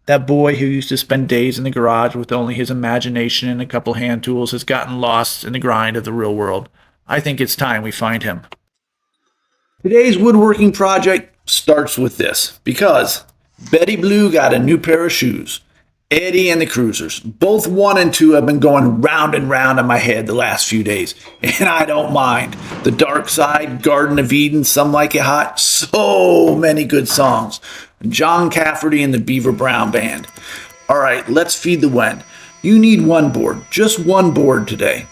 That boy who used to spend days in the garage with only his imagination and a couple hand tools has gotten lost in the grind of the real world. I think it's time we find him. Today's woodworking project starts with this, because Betty Blue got a new pair of shoes. Eddie and the Cruisers, both 1 and 2, have been going round and round in my head the last few days, and I don't mind. The Dark Side, Garden of Eden, Some Like It Hot, so many good songs. John Cafferty and the Beaver Brown Band. All right, let's feed the wind. You need one board, just one board today.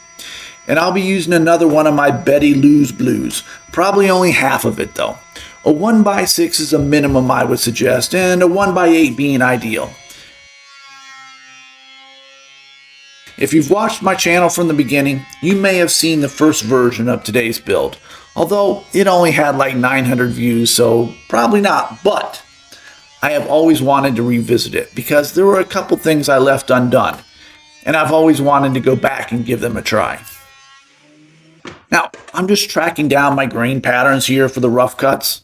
And I'll be using another one of my Betty Lou's Blues. Probably only half of it though. A 1x6 is a minimum I would suggest, and a 1x8 being ideal. If you've watched my channel from the beginning, you may have seen the first version of today's build. Although it only had like 900 views, so probably not. But I have always wanted to revisit it because there were a couple things I left undone. And I've always wanted to go back and give them a try. Now, I'm just tracking down my grain patterns here for the rough cuts.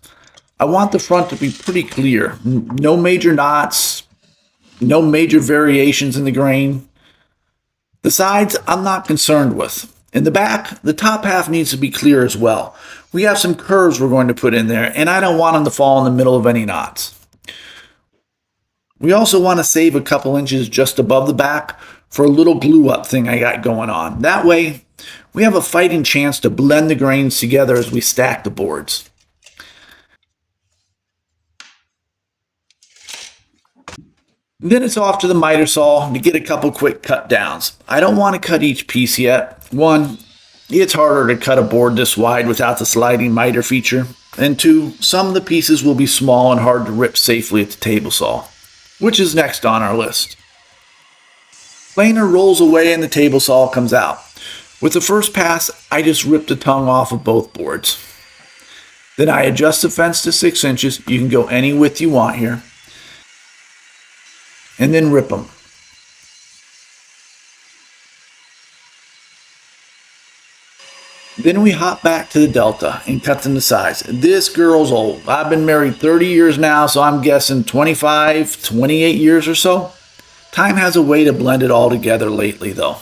I want the front to be pretty clear. No major knots, no major variations in the grain. The sides, I'm not concerned with. In the back, the top half needs to be clear as well. We have some curves we're going to put in there, and I don't want them to fall in the middle of any knots. We also want to save a couple inches just above the back for a little glue up thing I got going on. That way, we have a fighting chance to blend the grains together as we stack the boards. Then it's off to the miter saw to get a couple quick cut downs. I don't want to cut each piece yet. One, it's harder to cut a board this wide without the sliding miter feature. And two, some of the pieces will be small and hard to rip safely at the table saw, which is next on our list. Planer rolls away and the table saw comes out. With the first pass, I just rip the tongue off of both boards. Then I adjust the fence to 6 inches. You can go any width you want here. And then rip them. Then we hop back to the Delta and cut them to size. This girl's old. I've been married 30 years now, so I'm guessing 25, 28 years or so. Time has a way to blend it all together lately though.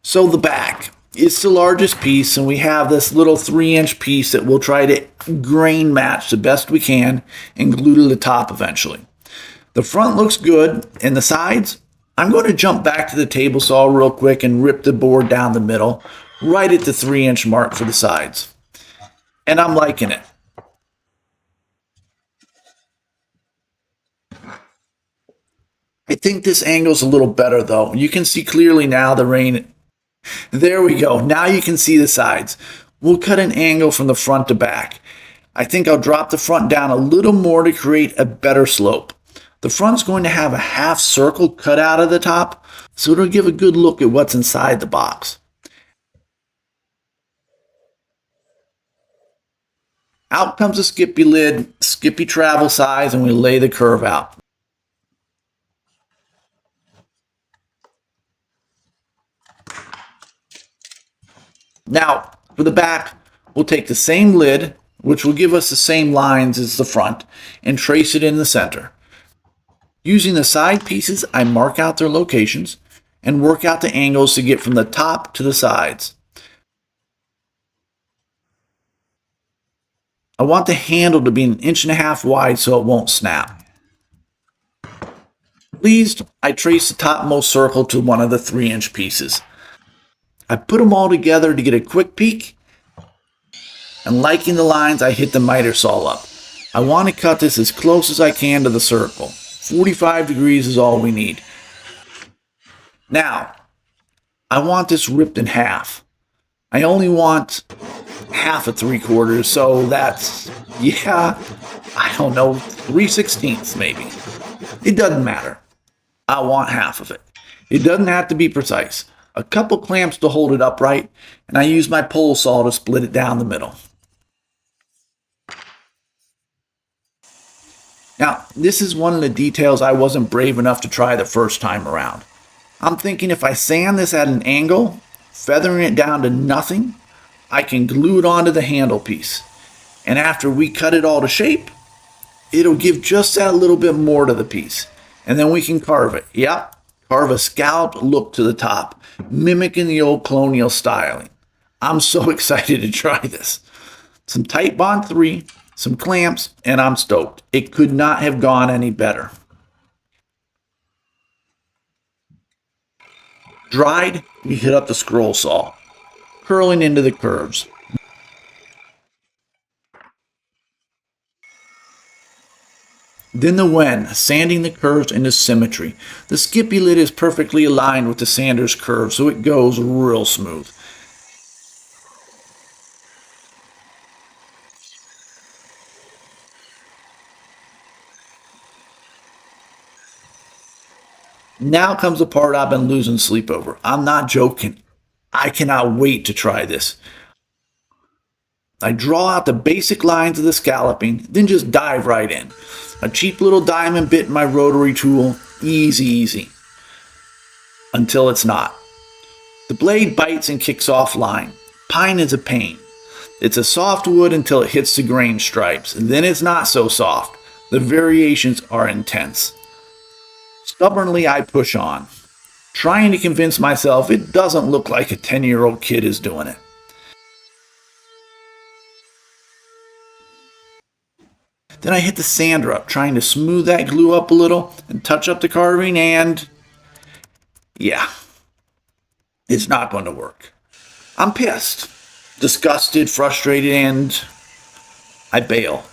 So the back. It's the largest piece, and we have this little 3-inch piece that we'll try to grain match the best we can and glue to the top eventually. The front looks good, and the sides, I'm going to jump back to the table saw real quick and rip the board down the middle, right at the 3-inch mark for the sides. And I'm liking it. I think this angle's a little better though. You can see clearly now the rain. There we go. Now you can see the sides. We'll cut an angle from the front to back. I think I'll drop the front down a little more to create a better slope. The front's going to have a half circle cut out of the top, so it'll give a good look at what's inside the box. Out comes a Skippy lid, Skippy travel size, and we lay the curve out. Now, for the back, we'll take the same lid, which will give us the same lines as the front, and trace it in the center. Using the side pieces, I mark out their locations and work out the angles to get from the top to the sides. I want the handle to be 1.5 inches wide so it won't snap. Pleased, I trace the topmost circle to one of the 3-inch pieces. I put them all together to get a quick peek, and liking the lines, I hit the miter saw up. I want to cut this as close as I can to the circle. 45 degrees is all we need. Now, I want this ripped in half. I only want half of 3/4, so that's, yeah, I don't know, 3/16 maybe. It doesn't matter. I want half of it. It doesn't have to be precise. A couple clamps to hold it upright, and I use my pole saw to split it down the middle. Now, this is one of the details I wasn't brave enough to try the first time around. I'm thinking if I sand this at an angle, feathering it down to nothing, I can glue it onto the handle piece. And after we cut it all to shape, it'll give just that little bit more to the piece. And then we can carve it. Yep, carve a scalloped look to the top, mimicking the old colonial styling. I'm so excited to try this. Some Tight Bond 3, some clamps, and I'm stoked. It could not have gone any better. Dried, we hit up the scroll saw, curling into the curves. Then the wen, sanding the curves into symmetry. The skippy lid is perfectly aligned with the sander's curve, so it goes real smooth. Now comes the part I've been losing sleep over. I'm not joking. I cannot wait to try this. I draw out the basic lines of the scalloping, then just dive right in. A cheap little diamond bit in my rotary tool, easy. Until it's not. The blade bites and kicks off line. Pine is a pain. It's a soft wood until it hits the grain stripes, then it's not so soft. The variations are intense. Stubbornly, I push on, trying to convince myself it doesn't look like a 10-year-old kid is doing it. Then I hit the sander up, trying to smooth that glue up a little and touch up the carving, and yeah, it's not going to work. I'm pissed, disgusted, frustrated, and I bail.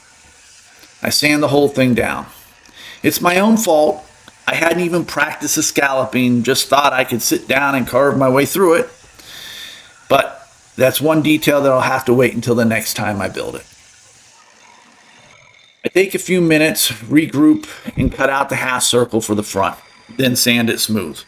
I sand the whole thing down. It's my own fault. I hadn't even practiced the scalloping, just thought I could sit down and carve my way through it. But that's one detail that I'll have to wait until the next time I build it. I take a few minutes, regroup, and cut out the half circle for the front, then sand it smooth.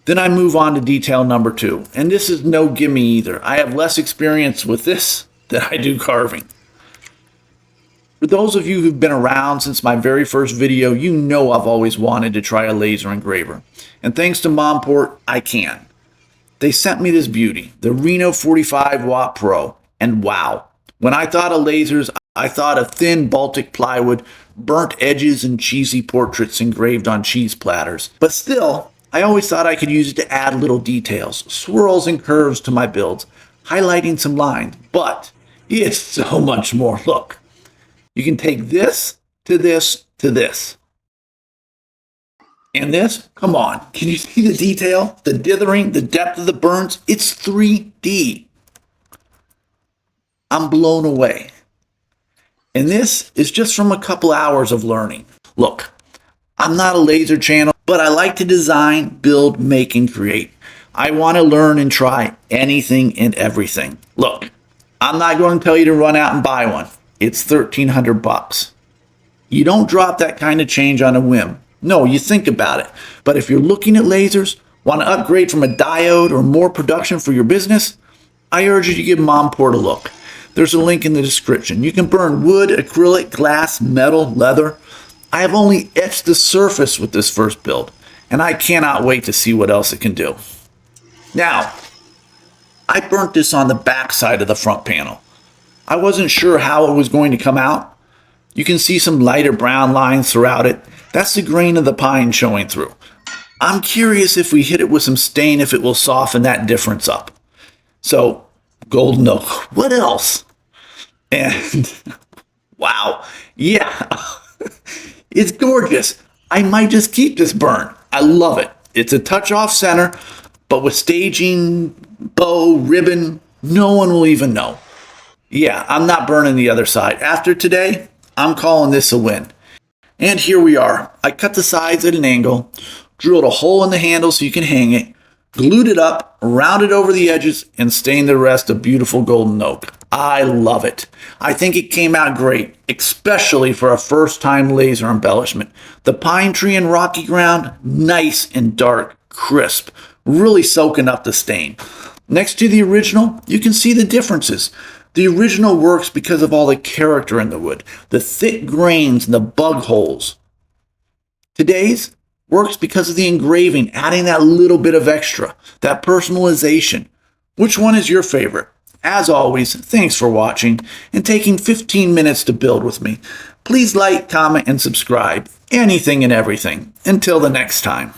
Then I move on to detail number 2, and this is no gimme either. I have less experience with this than I do carving. For those of you who've been around since my very first video, you know I've always wanted to try a laser engraver. And thanks to Monport, I can. They sent me this beauty, the Reno45W Pro, and wow. When I thought of lasers, I thought of thin Baltic plywood, burnt edges, and cheesy portraits engraved on cheese platters. But still, I always thought I could use it to add little details, swirls and curves to my builds, highlighting some lines. But it's so much more. Look. You can take this to this to this. And this, come on, can you see the detail? The dithering, the depth of the burns? It's 3D. I'm blown away. And this is just from a couple hours of learning. Look, I'm not a laser channel, but I like to design, build, make, and create. I want to learn and try anything and everything. Look, I'm not going to tell you to run out and buy one. It's $1,300. You don't drop that kind of change on a whim. No, you think about it. But if you're looking at lasers, want to upgrade from a diode or more production for your business, I urge you to give Monport a look. There's a link in the description. You can burn wood, acrylic, glass, metal, leather. I have only etched the surface with this first build, and I cannot wait to see what else it can do. Now, I burnt this on the back side of the front panel. I wasn't sure how it was going to come out. You can see some lighter brown lines throughout it. That's the grain of the pine showing through. I'm curious if we hit it with some stain, if it will soften that difference up. So, golden oak. What else? And, wow. Yeah, it's gorgeous. I might just keep this burn. I love it. It's a touch off center, but with staging, bow, ribbon, no one will even know. Yeah, I'm not burning the other side. After today, I'm calling this a win. And here we are. I cut the sides at an angle, drilled a hole in the handle so you can hang it, glued it up, rounded over the edges, and stained the rest of beautiful golden oak. I love it. I think it came out great, especially for a first-time laser embellishment. The pine tree and rocky ground, nice and dark, crisp, really soaking up the stain. Next to the original, you can see the differences. The original works because of all the character in the wood, the thick grains and the bug holes. Today's, works because of the engraving, adding that little bit of extra, that personalization. Which one is your favorite? As always, thanks for watching and taking 15 minutes to build with me. Please like, comment, and subscribe. Anything and everything. Until the next time.